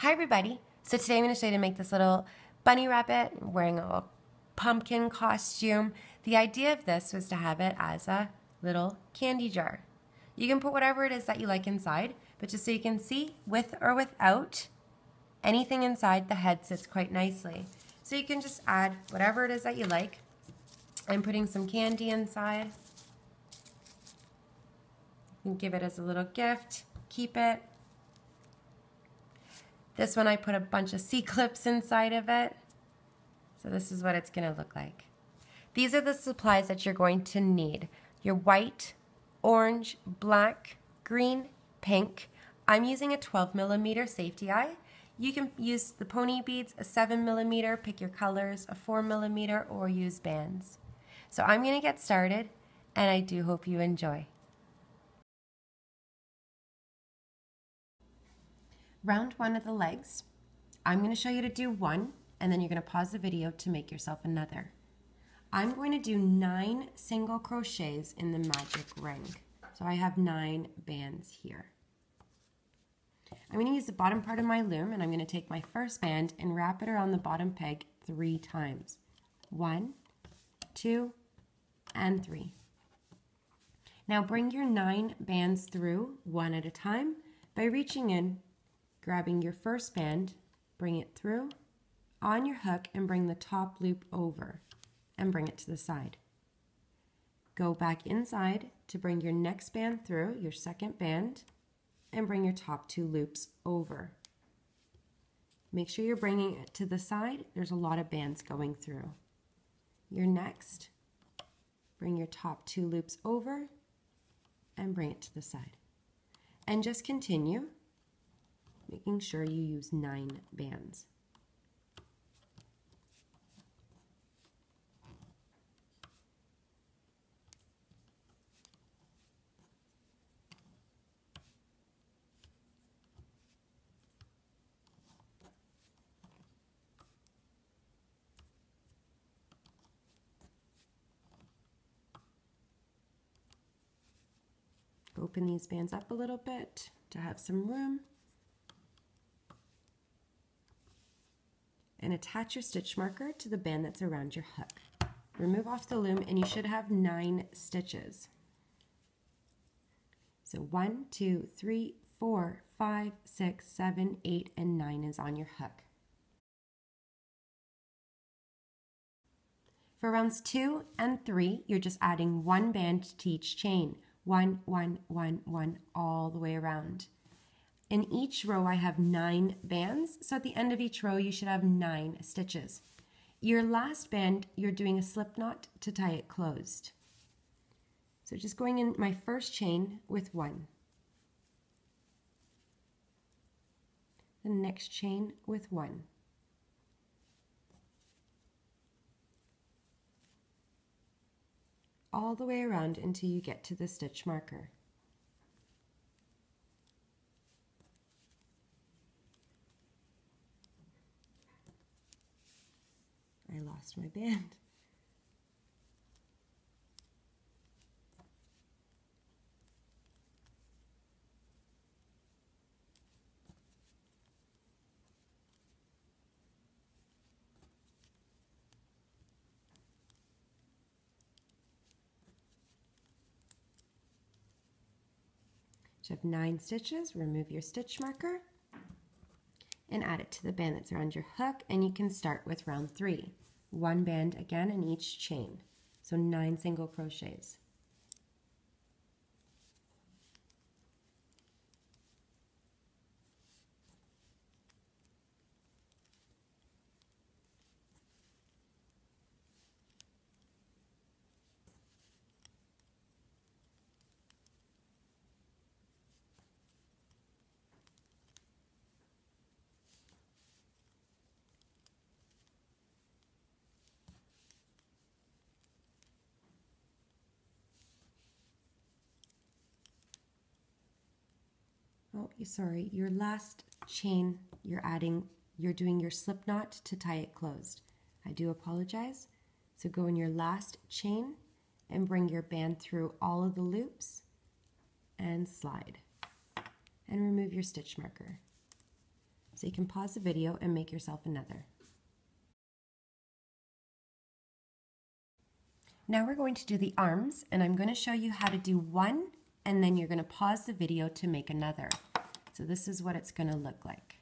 Hi everybody! So today I'm going to show you to make this little bunny rabbit wearing a little pumpkin costume. The idea of this was to have it as a little candy jar. You can put whatever it is that you like inside, but just so you can see, with or without anything inside, the head sits quite nicely. So you can just add whatever it is that you like. I'm putting some candy inside. You can give it as a little gift, keep it. This one I put a bunch of C-clips inside of it. So this is what it's going to look like. These are the supplies that you're going to need. Your white, orange, black, green, pink. I'm using a 12mm safety eye. You can use the pony beads, a 7mm, pick your colors, a 4mm, or use bands. So I'm going to get started, and I do hope you enjoy. Round one of the legs. I'm going to show you to do one, and then you're going to pause the video to make yourself another. I'm going to do 9 single crochets in the magic ring. So I have 9 bands here. I'm going to use the bottom part of my loom, and I'm going to take my first band and wrap it around the bottom peg 3 times. 1, 2, and 3. Now bring your 9 bands through one at a time by reaching in, grabbing your first band, bring it through on your hook and bring the top loop over and bring it to the side. Go back inside to bring your next band through, your second band, and bring your top 2 loops over. Make sure you're bringing it to the side. There's a lot of bands going through. Your next, bring your top 2 loops over and bring it to the side. And just continue, making sure you use 9 bands. Open these bands up a little bit to have some room. And attach your stitch marker to the band that's around your hook. Remove off the loom and you should have 9 stitches. So 1, 2, 3, 4, 5, 6, 7, 8, and 9 is on your hook. For rounds 2 and 3, you're just adding 1 band to each chain. 1, 1, 1, 1, all the way around. In each row I have 9 bands, so at the end of each row you should have 9 stitches. Your last band, you're doing a slip knot to tie it closed. So just going in my first chain with 1. The next chain with 1. All the way around until you get to the stitch marker. I lost my band. You have 9 stitches. Remove your stitch marker and add it to the band that's around your hook, and you can start with round 3. 1 band again in each chain, so 9 single crochets. Oh, sorry, your last chain you're doing your slip knot to tie it closed. I do apologize. So go in your last chain and bring your band through all of the loops and slide. And remove your stitch marker. So you can pause the video and make yourself another. Now we're going to do the arms, and I'm going to show you how to do one, and then you're going to pause the video to make another. So this is what it's going to look like.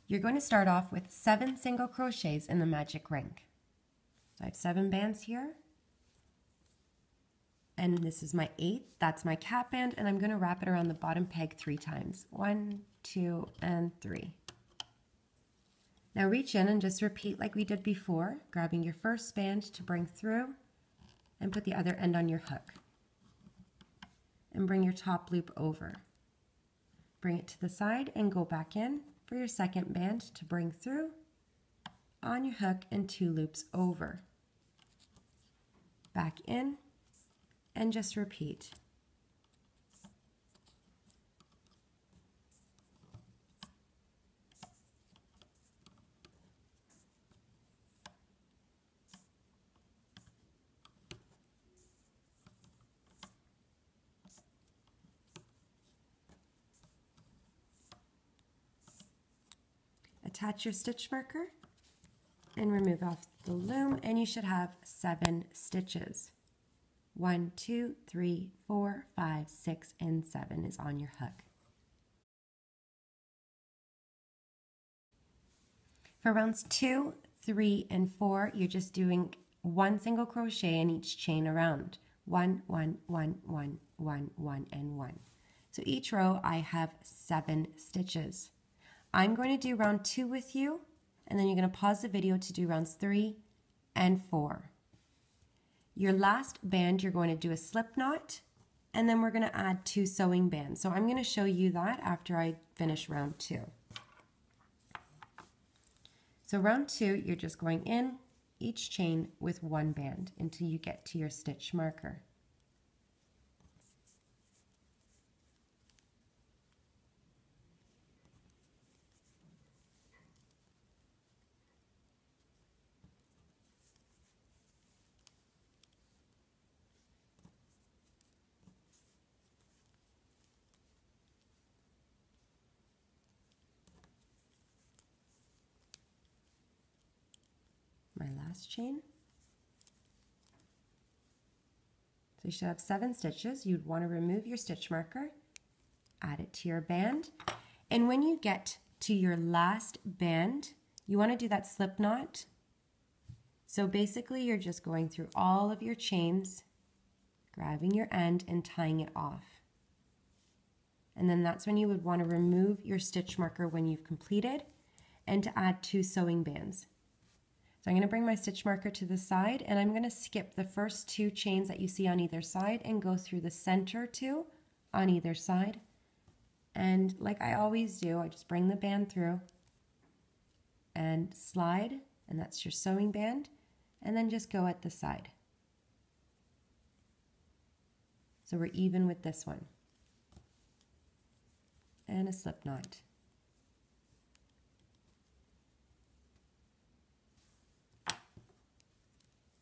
You're going to start off with 7 single crochets in the magic ring. So I have 7 bands here, and this is my 8th. That's my cap band, and I'm going to wrap it around the bottom peg 3 times. 1, 2, and 3. Now reach in and just repeat like we did before, grabbing your first band to bring through and put the other end on your hook. And bring your top loop over. Bring it to the side and go back in for your second band to bring through on your hook and 2 loops over. Back in and just repeat. Attach your stitch marker and remove off the loom, and you should have 7 stitches. 1, 2, 3, 4, 5, 6, and 7 is on your hook. For rounds 2, 3, and 4, you're just doing 1 single crochet in each chain around. 1, 1, 1, 1, 1, 1, and 1. So each row I have 7 stitches. I'm going to do round 2 with you, and then you're going to pause the video to do rounds 3 and 4. Your last band, you're going to do a slip knot, and then we're going to add 2 sewing bands. So I'm going to show you that after I finish round 2. So round 2, you're just going in each chain with 1 band until you get to your stitch marker. My last chain. So you should have 7 stitches. You'd want to remove your stitch marker, add it to your band, and when you get to your last band, you want to do that slip knot. So basically you're just going through all of your chains, grabbing your end and tying it off. And then that's when you would want to remove your stitch marker when you've completed, and to add 2 sewing bands. So I'm going to bring my stitch marker to the side, and I'm going to skip the first 2 chains that you see on either side and go through the center 2 on either side. And like I always do, I just bring the band through and slide, and that's your sewing band, and then just go at the side. So we're even with this one. And a slip knot.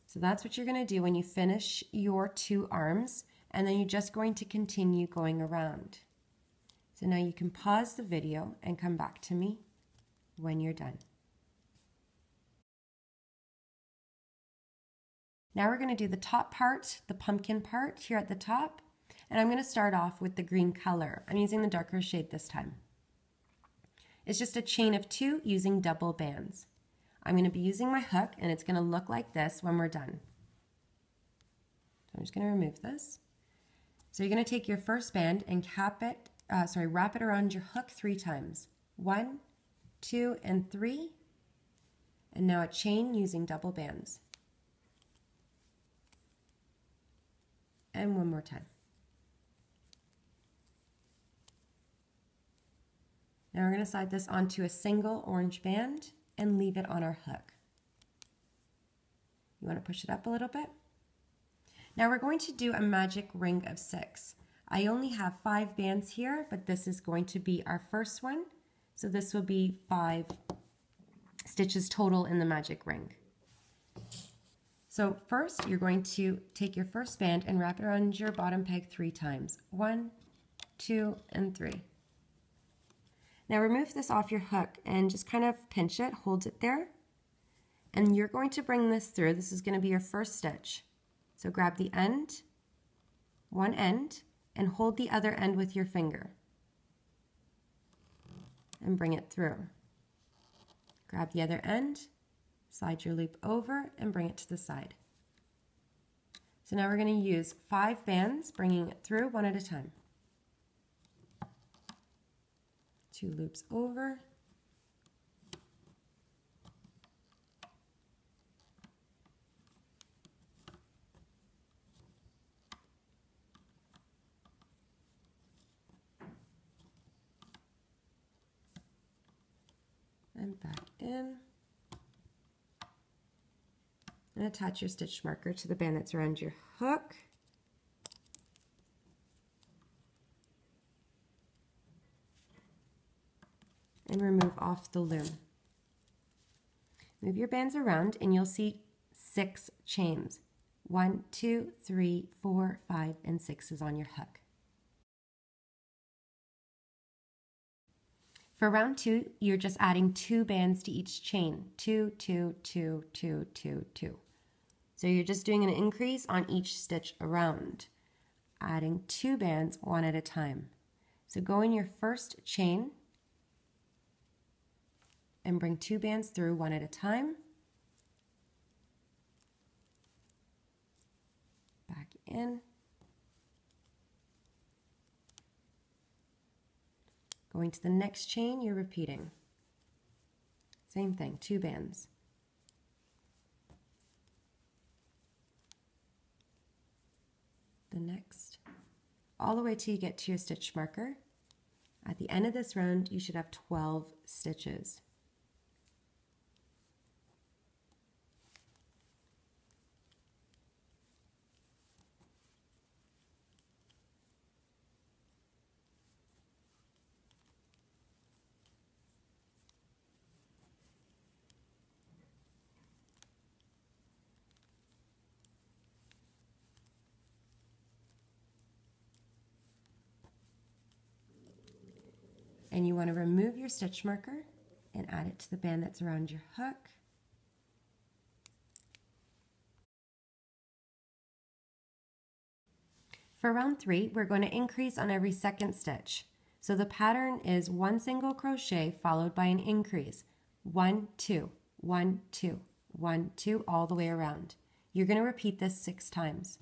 So that's what you're going to do when you finish your 2 arms, and then you're just going to continue going around. So now you can pause the video and come back to me when you're done. Now we're going to do the top part, the pumpkin part here at the top, and I'm going to start off with the green color. I'm using the darker shade this time. It's just a chain of 2 using double bands. I'm going to be using my hook, and it's going to look like this when we're done. So I'm just going to remove this. So you're going to take your first band and wrap it around your hook 3 times. 1, 2, and 3. And now a chain using double bands. And one more time. Now we're going to slide this onto a single orange band and leave it on our hook. You want to push it up a little bit. Now we're going to do a magic ring of 6. I only have 5 bands here, but this is going to be our first one. So this will be 5 stitches total in the magic ring. So first you're going to take your first band and wrap it around your bottom peg 3 times. 1, 2, and 3. Now remove this off your hook and just kind of pinch it, hold it there. And you're going to bring this through. This is going to be your first stitch. So grab the end, one end, and hold the other end with your finger. And bring it through. Grab the other end, slide your loop over, and bring it to the side. So now we're going to use 5 bands, bringing it through one at a time. 2 loops over. And back in. And attach your stitch marker to the band that's around your hook. And remove off the loom. Move your bands around and you'll see 6 chains. 1, 2, 3, 4, 5, and 6 is on your hook. For round 2, you're just adding 2 bands to each chain. 2, 2, 2, 2, 2, 2. So you're just doing an increase on each stitch around, adding 2 bands one at a time. So go in your first chain and bring 2 bands through one at a time. Back in. Going to the next chain, you're repeating. Same thing, 2 bands. The next, all the way till you get to your stitch marker. At the end of this round, you should have 12 stitches. And you want to remove your stitch marker and add it to the band that's around your hook. For round 3, we're going to increase on every second stitch. So the pattern is 1 single crochet followed by an increase. 1, 2, 1, 2, 1, 2, all the way around. You're going to repeat this 6 times.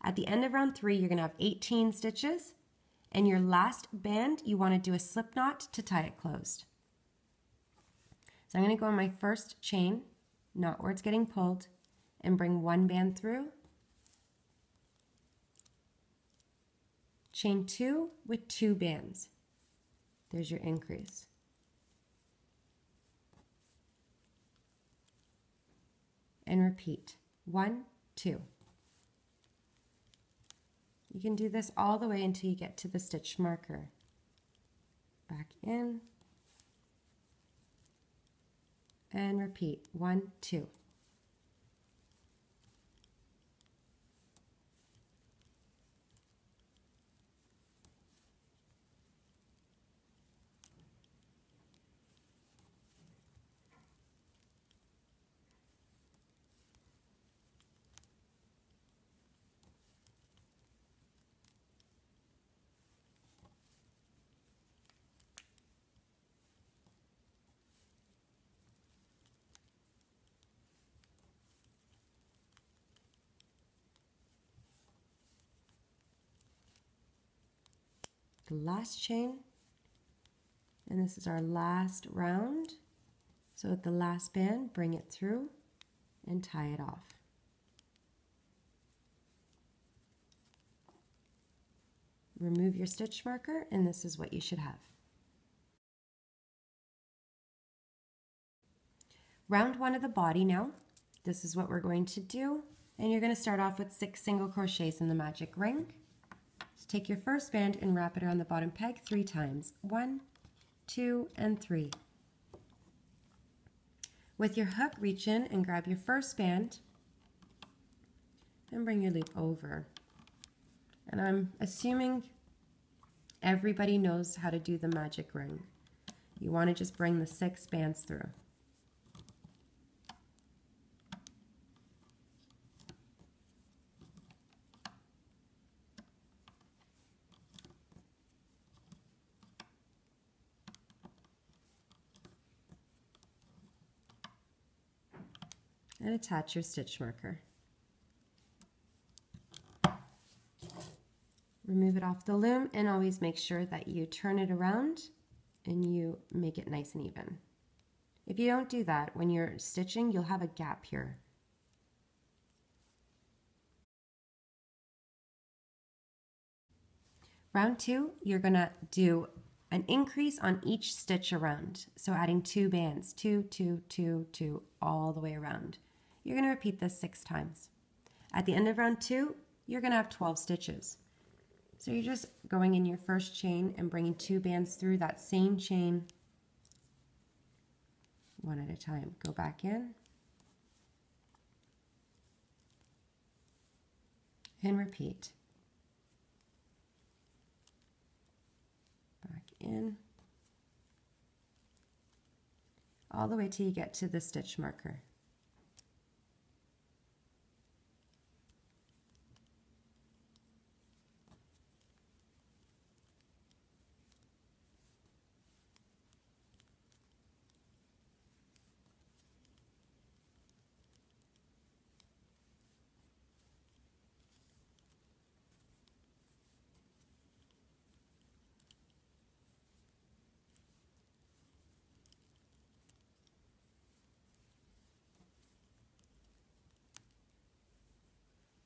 At the end of round 3, you're going to have 18 stitches. And your last band, you want to do a slip knot to tie it closed. So I'm going to go on my first chain, knot where it's getting pulled, and bring 1 band through. Chain 2 with 2 bands. There's your increase. And repeat. 1, 2. You can do this all the way until you get to the stitch marker. Back in. And repeat. 1, 2. The last chain, and this is our last round. So at the last band, bring it through and tie it off. Remove your stitch marker, and this is what you should have. Round 1 of the body now. This is what we're going to do, and you're going to start off with 6 single crochets in the magic ring. So take your first band and wrap it around the bottom peg 3 times. 1, 2, and 3. With your hook, reach in and grab your first band and bring your loop over. And I'm assuming everybody knows how to do the magic ring. You want to just bring the 6 bands through. And attach your stitch marker. Remove it off the loom and always make sure that you turn it around and you make it nice and even. If you don't do that, when you're stitching, you'll have a gap here. Round 2, you're gonna do an increase on each stitch around. So adding 2 bands, 2, 2, 2, 2, all the way around. You're gonna repeat this 6 times. At the end of round 2, you're gonna have 12 stitches. So you're just going in your first chain and bringing 2 bands through that same chain, one at a time. Go back in and repeat. Back in, all the way till you get to the stitch marker.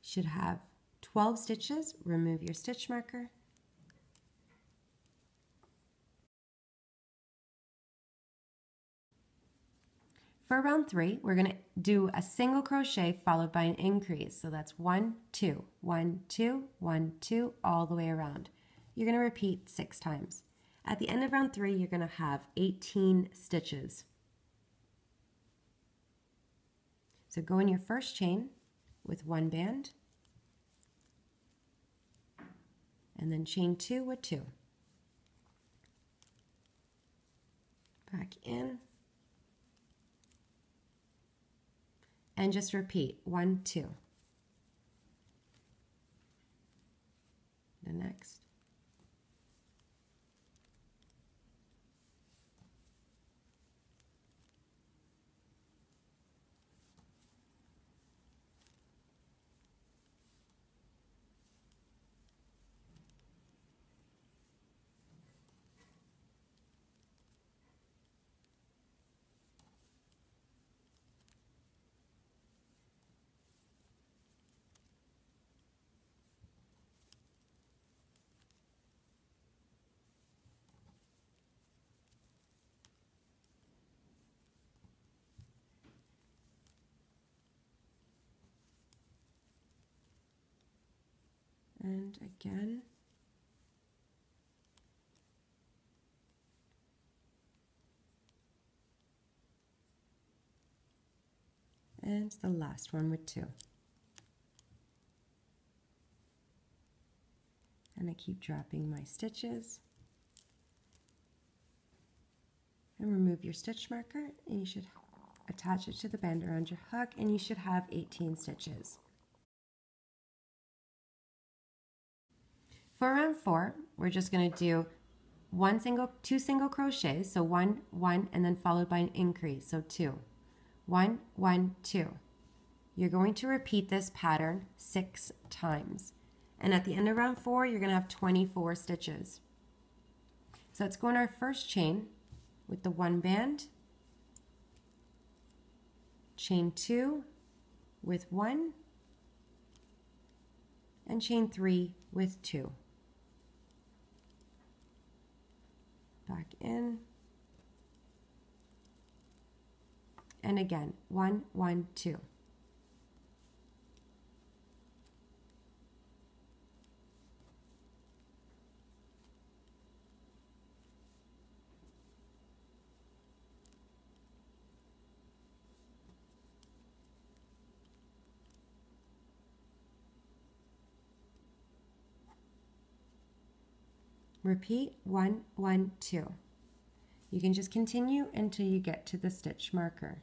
Should have 12 stitches. Remove your stitch marker. For round 3, we're going to do a single crochet followed by an increase. So that's 1, 2, 1, 2, 1, 2, all the way around. You're going to repeat 6 times. At the end of round 3, you're going to have 18 stitches. So go in your first chain with 1 band, and then chain 2 with 2. Back in, and just repeat 1, 2. The next. And again. And the last one with 2. And I keep dropping my stitches. And remove your stitch marker, and you should attach it to the band around your hook, and you should have 18 stitches. For round 4, we're just going to do 2 single crochets, so 1, 1, and then followed by an increase, so 2. 1, 1, 2. You're going to repeat this pattern 6 times. And at the end of round 4, you're going to have 24 stitches. So let's go in our first chain with the 1 band, chain 2 with 1, and chain 3 with 2. Back in, and again 1, 1, 2. Repeat 1, 1, 2. You can just continue until you get to the stitch marker.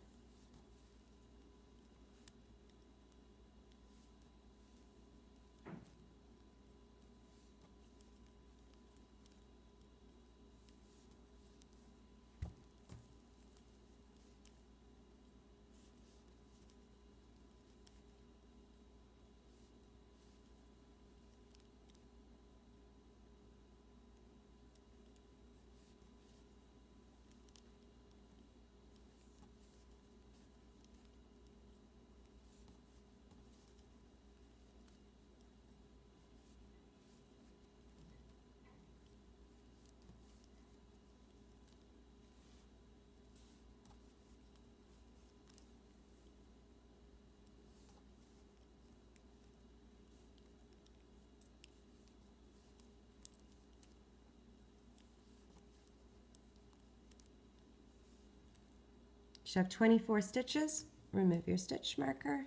You should have 24 stitches. Remove your stitch marker.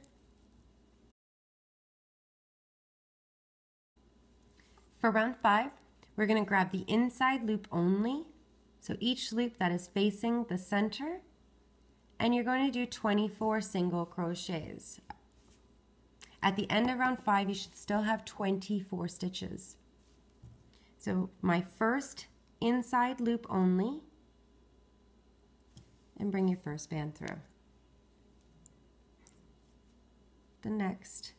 For round 5, we're going to grab the inside loop only, so each loop that is facing the center, and you're going to do 24 single crochets. At the end of round 5, you should still have 24 stitches. So my first inside loop only, and bring your first band through. The next.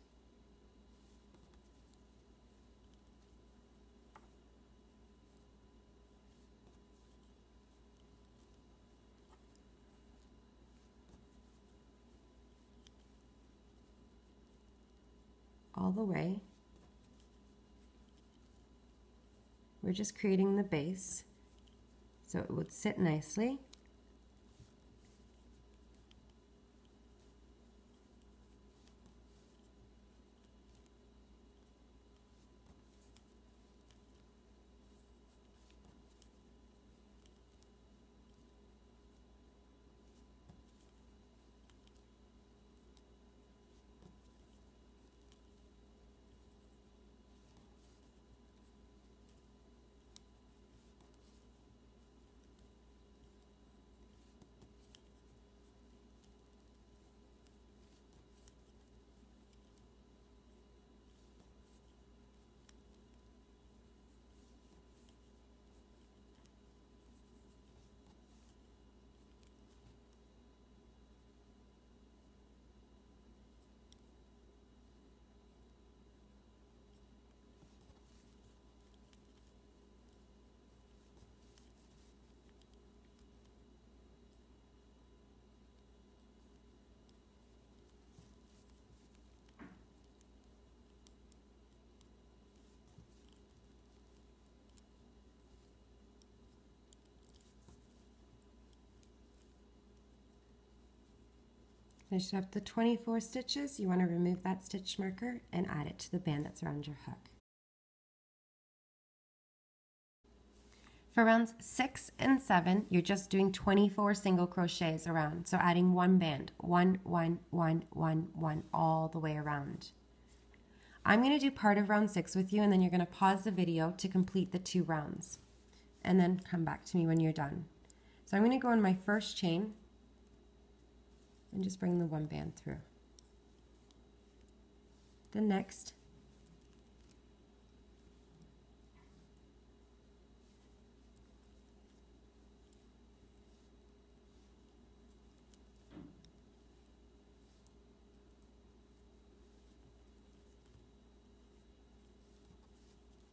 All the way. We're just creating the base so it would sit nicely. Finish up the 24 stitches. You want to remove that stitch marker and add it to the band that's around your hook. For rounds 6 and 7, you're just doing 24 single crochets around. So adding one band, one, all the way around. I'm going to do part of round 6 with you, and then you're going to pause the video to complete the 2 rounds. And then come back to me when you're done. So I'm going to go in my first chain and just bring the one band through. The next.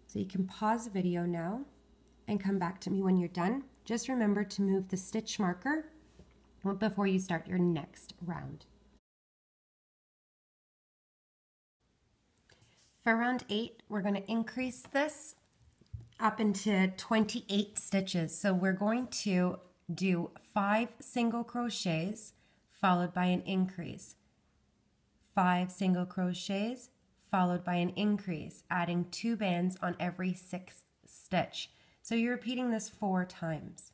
So you can pause the video now and come back to me when you're done. Just remember to move the stitch marker before you start your next round. For round 8, we're going to increase this up into 28 stitches. So we're going to do 5 single crochets followed by an increase. 5 single crochets followed by an increase, adding 2 bands on every 6th stitch. So you're repeating this 4 times.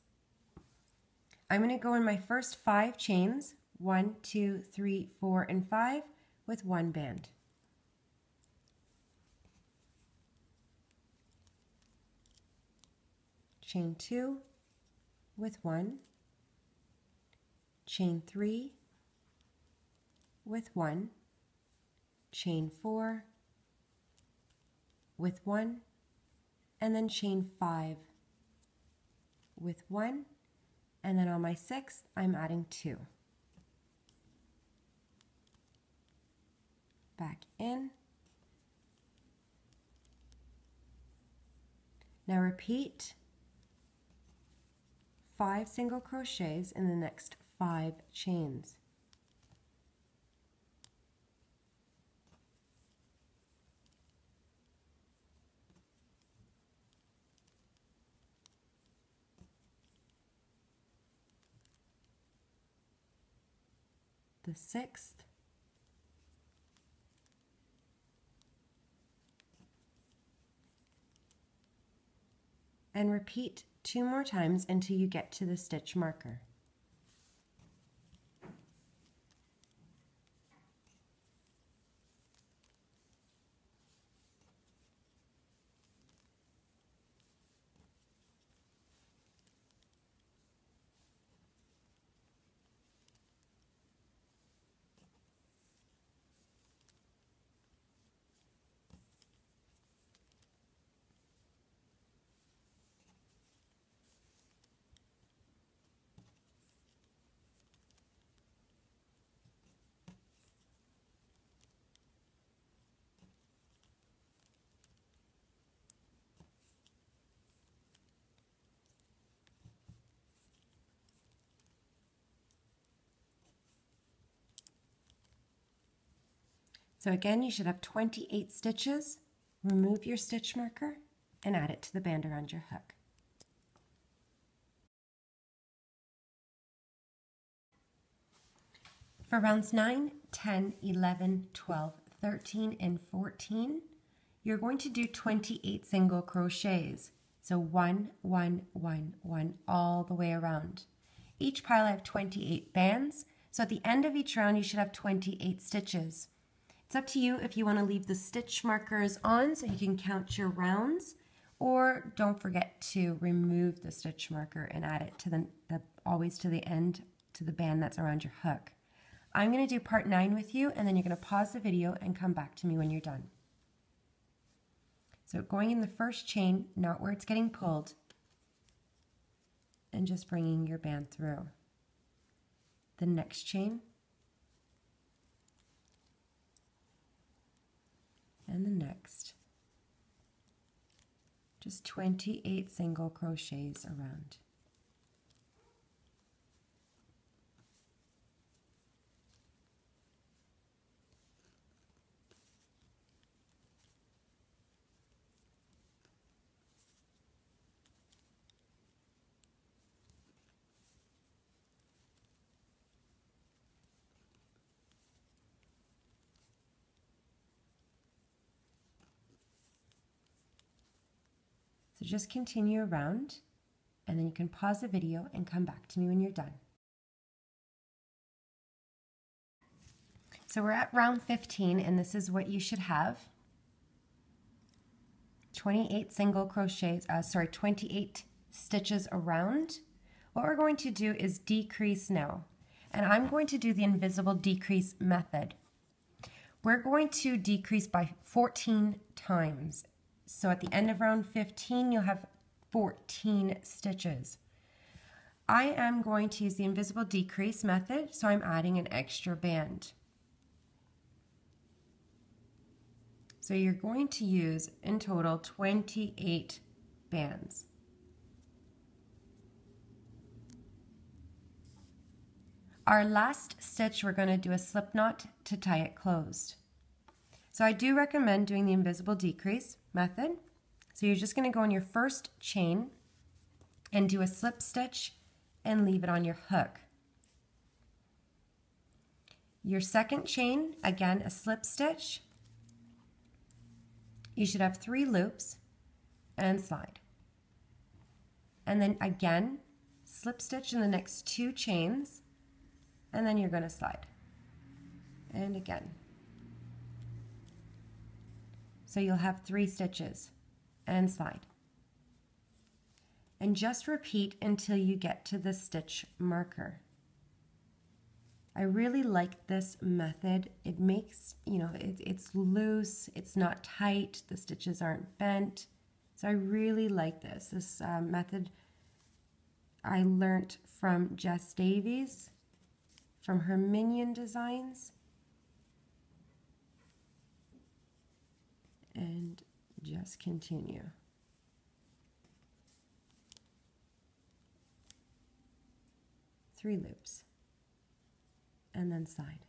I'm going to go in my first 5 chains, 1, 2, 3, 4, and 5, with 1 band. Chain 2, with 1, chain 3 with 1, chain 4 with 1, and then chain 5 with 1, and then on my 6th I'm adding 2. Back in. Now repeat 5 single crochets in the next 5 chains. The 6th, and repeat 2 more times until you get to the stitch marker. So again, you should have 28 stitches. Remove your stitch marker and add it to the band around your hook. For rounds 9, 10, 11, 12, 13, and 14, you're going to do 28 single crochets. So 1, 1, 1, 1, all the way around. Each pile I have 28 bands, so at the end of each round you should have 28 stitches. It's up to you if you want to leave the stitch markers on so you can count your rounds, or don't forget to remove the stitch marker and add it to always to the end, to the band that's around your hook. I'm going to do part 9 with you, and then you're going to pause the video and come back to me when you're done. So going in the first chain, not where it's getting pulled, and just bringing your band through. The next chain, and the next. Just 28 single crochets around. So just continue around, and then you can pause the video and come back to me when you're done. So we're at round 15, and this is what you should have. 28 single crochets, 28 stitches around. What we're going to do is decrease now, and I'm going to do the invisible decrease method. We're going to decrease by 14 times. So at the end of round 15, you'll have 14 stitches. I am going to use the invisible decrease method, so I'm adding an extra band. So you're going to use, in total, 28 bands. Our last stitch, we're going to do a slip knot to tie it closed. So I do recommend doing the invisible decrease method. So you're just going to go in your first chain and do a slip stitch and leave it on your hook. Your second chain, again a slip stitch. You should have 3 loops and slide. And then again, slip stitch in the next 2 chains, and then you're going to slide. And again. So you'll have 3 stitches and slide. and just repeat until you get to the stitch marker. I really like this method. It makes, it's loose, it's not tight, the stitches aren't bent. So I really like this. This method I learnt from Jess Davies from her Minion Designs. And just continue. Three loops. And then side.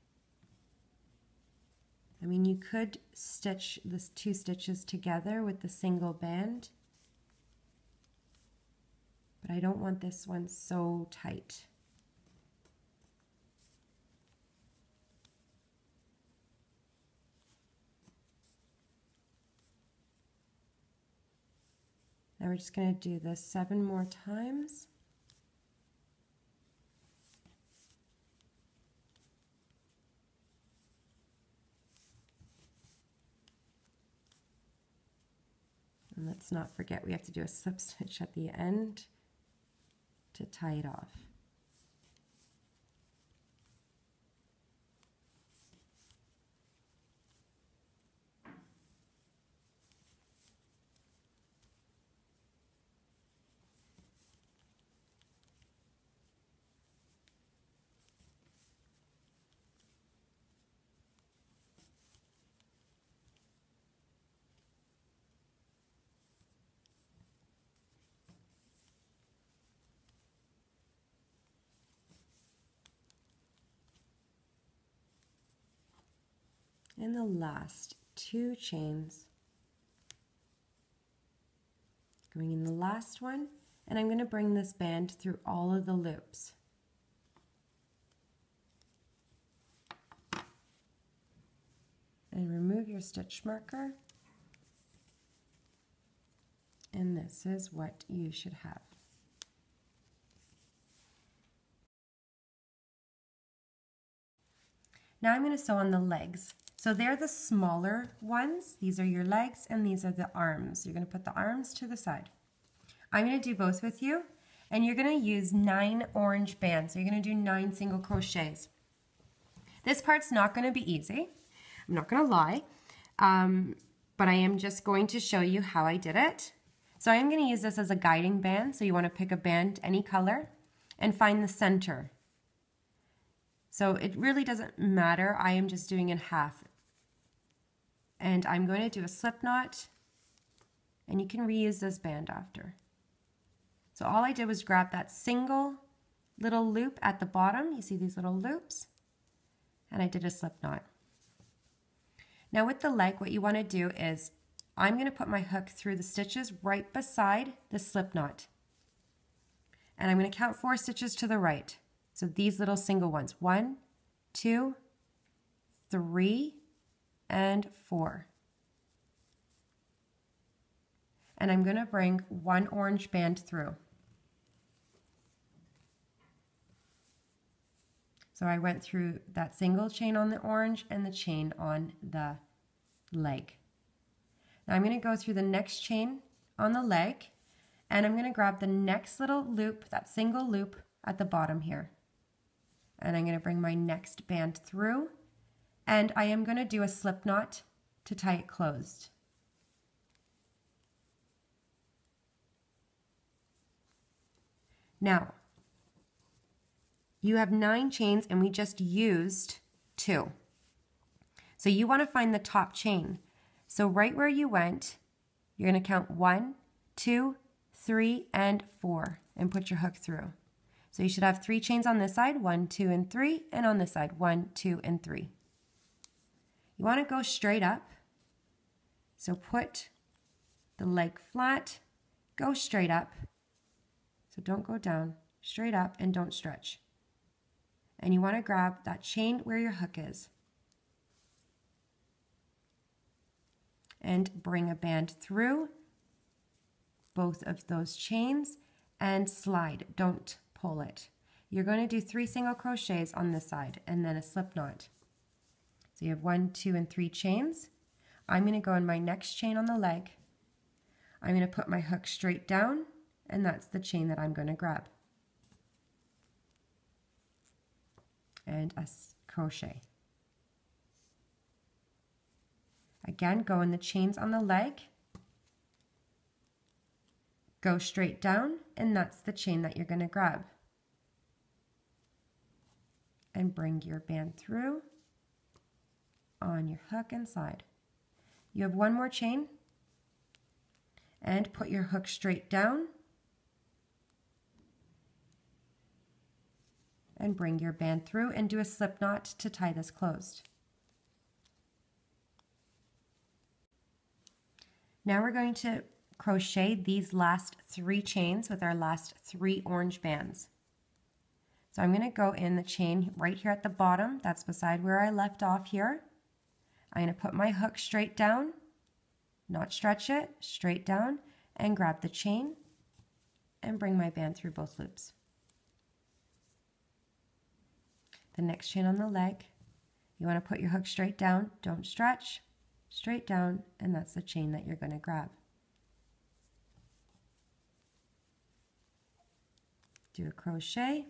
I mean, you could stitch this 2 stitches together with the single band, but I don't want this one so tight. Now we're just going to do this 7 more times. And let's not forget we have to do a slip stitch at the end to tie it off. And the last 2 chains, going in the last one, and I'm going to bring this band through all of the loops. And remove your stitch marker, and this is what you should have. Now I'm going to sew on the legs. So they're the smaller ones. These are your legs and these are the arms. You're going to put the arms to the side. I'm going to do both with you, and you're going to use 9 orange bands. So you're going to do 9 single crochets. This part's not going to be easy. I'm not going to lie, but I am just going to show you how I did it. So I'm going to use this as a guiding band. So you want to pick a band, any color, and find the center. So it really doesn't matter. I am just doing it half. And I'm going to do a slip knot, and you can reuse this band after. So all I did was grab that single little loop at the bottom. You see these little loops? And I did a slip knot. Now with the leg, what you want to do is I'm going to put my hook through the stitches right beside the slip knot. And I'm going to count 4 stitches to the right. So these little single ones, 1, 2, 3, and 4. And I'm going to bring 1 orange band through. So I went through that single chain on the orange and the chain on the leg. Now I'm going to go through the next chain on the leg, and I'm going to grab the next little loop, that single loop at the bottom here. And I'm going to bring my next band through, and I am going to do a slip knot to tie it closed. Now, you have 9 chains and we just used 2. So you want to find the top chain. So right where you went, you're going to count 1, 2, 3, and 4 and put your hook through. So you should have 3 chains on this side, 1, 2, and 3, and on this side, 1, 2, and 3. You want to go straight up. So put the leg flat, go straight up. So don't go down, straight up, and don't stretch. And you want to grab that chain where your hook is. And bring a band through both of those chains and slide. Don't pull it. You're going to do 3 single crochets on this side and then a slip knot. So you have 1, 2, and 3 chains. I'm going to go in my next chain on the leg. I'm going to put my hook straight down and that's the chain that I'm going to grab. And a crochet. Again, go in the chains on the leg, go straight down, and that's the chain that you're going to grab. And bring your band through on your hook inside. You have one more chain, and put your hook straight down and bring your band through and do a slip knot to tie this closed. Now we're going to crochet these last 3 chains with our last 3 orange bands. So I'm going to go in the chain right here at the bottom, that's beside where I left off here. I'm going to put my hook straight down, not stretch it, straight down, and grab the chain and bring my band through both loops. The next chain on the leg, you want to put your hook straight down, don't stretch, straight down, and that's the chain that you're going to grab. Do a crochet.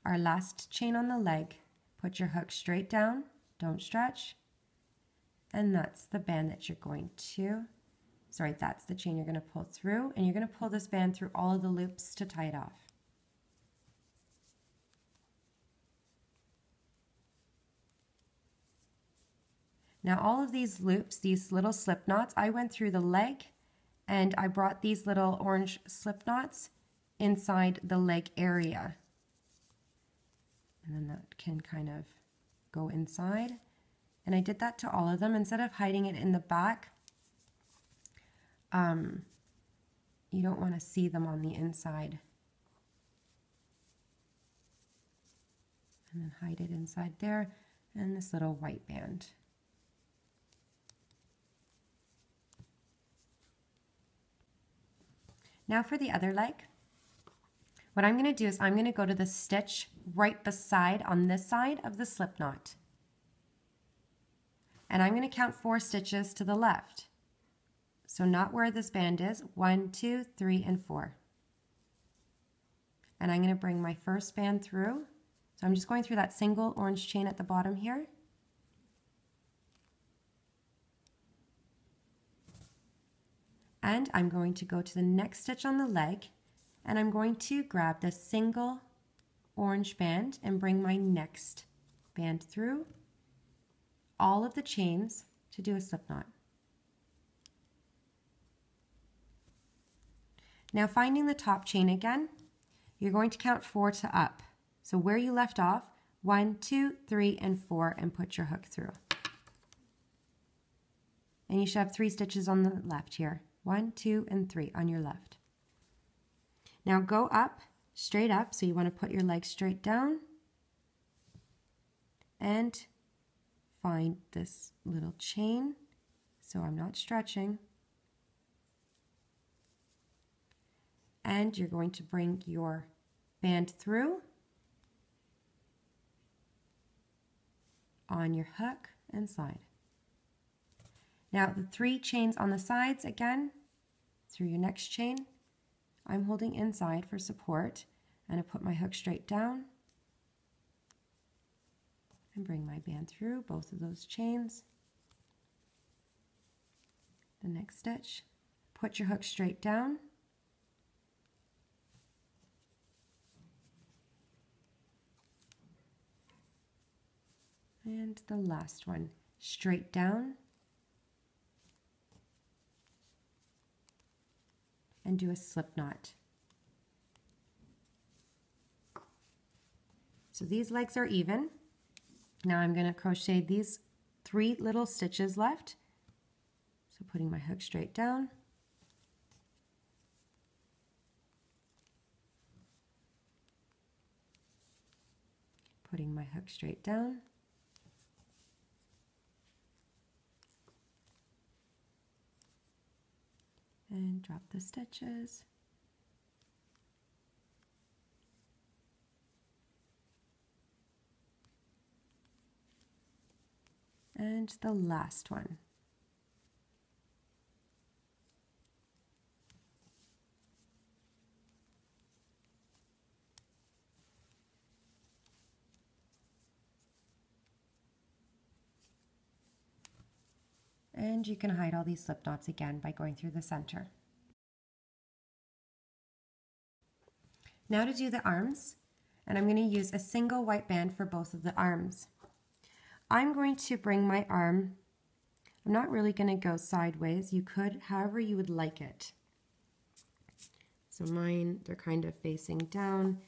Our last chain on the leg, put your hook straight down, don't stretch, and that's the band that you're going to, that's the chain you're going to pull through, and you're going to pull this band through all of the loops to tie it off. Now all of these loops, these little slip knots, I went through the leg and I brought these little orange slip knots inside the leg area. And then that can kind of go inside. And I did that to all of them. Instead of hiding it in the back, you don't want to see them on the inside. And then hide it inside there and this little white band. Now for the other leg, what I'm going to do is I'm going to go to the stitch right beside on this side of the slip knot. And I'm going to count 4 stitches to the left. So not where this band is, 1, 2, 3, and 4. And I'm going to bring my first band through. So I'm just going through that single orange chain at the bottom here. And I'm going to go to the next stitch on the leg, and I'm going to grab the single orange band and bring my next band through all of the chains to do a slip knot. Now finding the top chain again, you're going to count 4 to up. So where you left off, 1, 2, 3, and 4, and put your hook through. And you should have 3 stitches on the left here. 1, 2, and 3 on your left. Now go up, straight up, so you want to put your leg straight down and find this little chain, so I'm not stretching. And you're going to bring your band through on your hook and slide. Now the 3 chains on the sides, again, through your next chain, I'm holding inside for support, and I put my hook straight down and bring my band through both of those chains. The next stitch, put your hook straight down, and the last one, straight down, and do a slip knot. So these legs are even. Now I'm going to crochet these 3 little stitches left. So putting my hook straight down, putting my hook straight down, and drop the stitches. And the last one. And you can hide all these slip knots again by going through the center. Now to do the arms, and I'm going to use a single white band for both of the arms. I'm going to bring my arm, I'm not really going to go sideways, you could however you would like it. So mine, they're kind of facing down.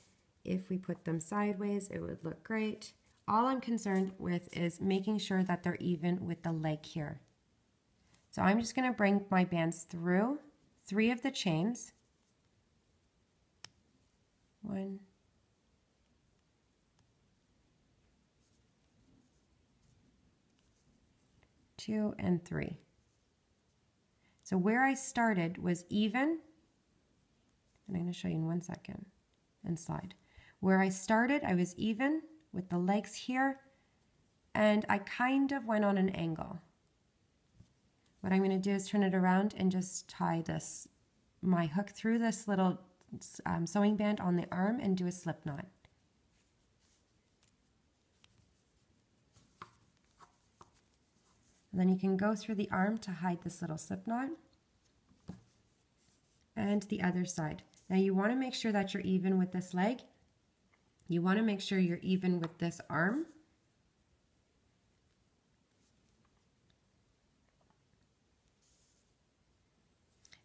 If we put them sideways, it would look great. All I'm concerned with is making sure that they're even with the leg here. So I'm just going to bring my bands through 3 of the chains. 1, 2, and 3. So where I started was even, and I'm going to show you in 1 second, and slide. Where I started, I was even with the legs here, and I kind of went on an angle. What I'm going to do is turn it around and just tie this, my hook through this little sewing band on the arm and do a slip knot. And then you can go through the arm to hide this little slip knot. And the other side. Now you want to make sure that you're even with this leg. You want to make sure you're even with this arm.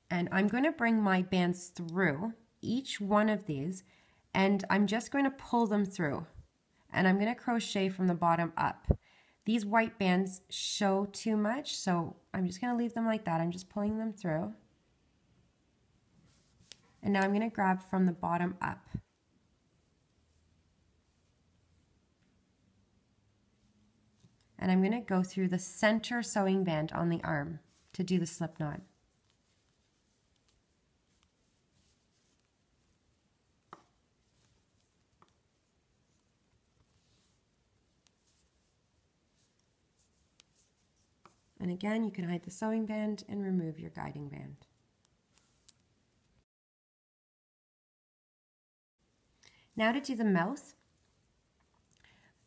And I'm going to bring my bands through each one of these, and I'm just going to pull them through. And I'm going to crochet from the bottom up. These white bands show too much, so I'm just going to leave them like that. I'm just pulling them through. And now I'm going to grab from the bottom up. And I'm going to go through the center sewing band on the arm to do the slip knot. And again, you can hide the sewing band and remove your guiding band. Now to do the mouth.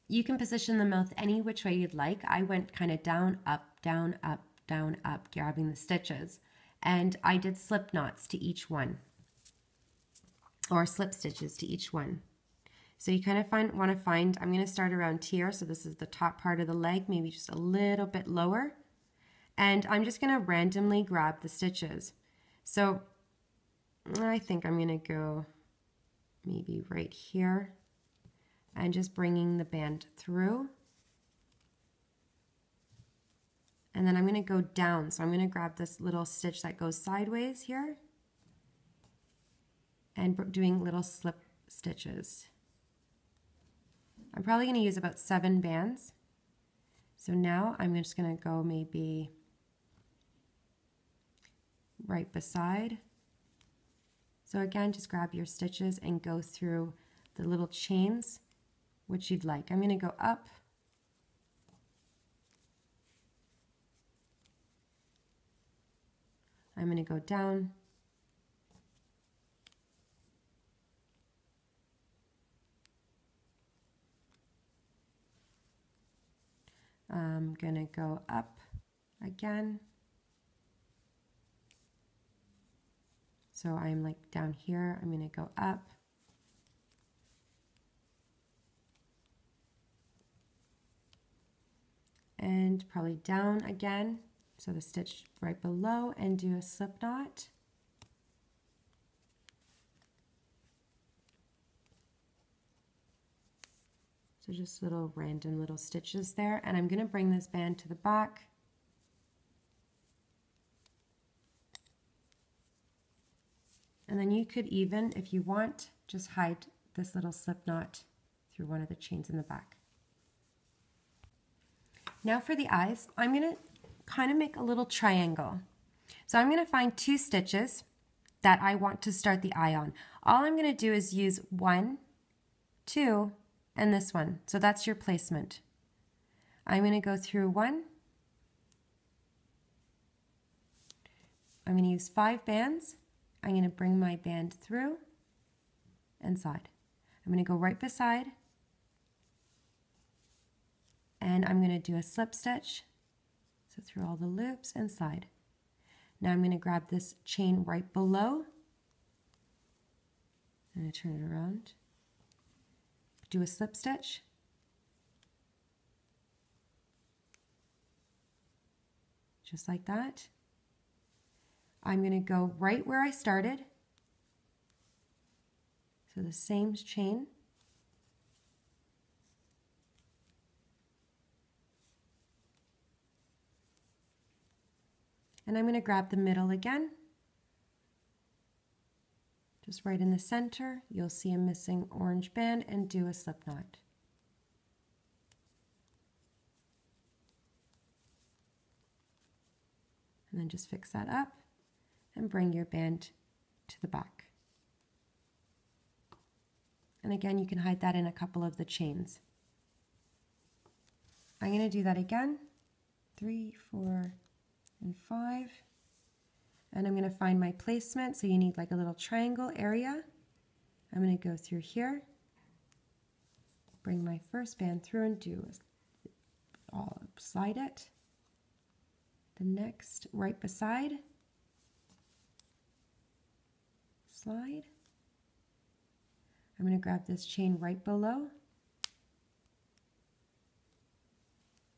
You can position the mouth any which way you'd like. I went kind of down, up, down, up, down, up, grabbing the stitches. And I did slip knots to each one, or slip stitches to each one. So you kind of want to find, I'm going to start around here. So this is the top part of the leg, maybe just a little bit lower. And I'm just going to randomly grab the stitches. So I think I'm going to go maybe right here and just bringing the band through. And then I'm going to go down. So I'm going to grab this little stitch that goes sideways here and doing little slip stitches. I'm probably going to use about 7 bands. So now I'm just going to go maybe right beside. So again, just grab your stitches and go through the little chains, which you'd like. I'm going to go up. I'm going to go down. I'm going to go up again. So I'm like down here, I'm going to go up. And probably down again. So the stitch right below and do a slip knot. So just little random little stitches there. And I'm going to bring this band to the back. And then you could even, if you want, just hide this little slip knot through one of the chains in the back. Now for the eyes, I'm going to kind of make a little triangle. So I'm going to find 2 stitches that I want to start the eye on. All I'm going to do is use 1, 2, and this one. So that's your placement. I'm going to go through 1. I'm going to use 5 bands. I'm going to bring my band through and side. I'm going to go right beside, and I'm going to do a slip stitch. So through all the loops and slide. Now I'm going to grab this chain right below. I'm going to turn it around. Do a slip stitch. Just like that. I'm going to go right where I started. So the same chain. And I'm going to grab the middle again. Just right in the center, you'll see a missing orange band and do a slip knot. And then just fix that up and bring your band to the back. And again, you can hide that in a couple of the chains. I'm going to do that again. 3, 4, and 5. And I'm going to find my placement. So you need like a little triangle area. I'm going to go through here, bring my first band through and do slide it. The next right beside, slide. I'm going to grab this chain right below,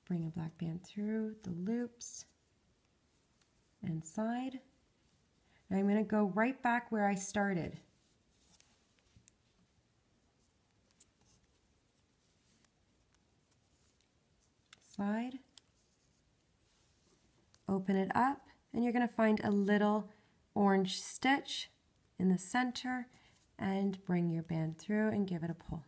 bring a black band through the loops and slide. And I'm going to go right back where I started. Slide. Open it up, and you're going to find a little orange stitch in the center and bring your band through and give it a pull.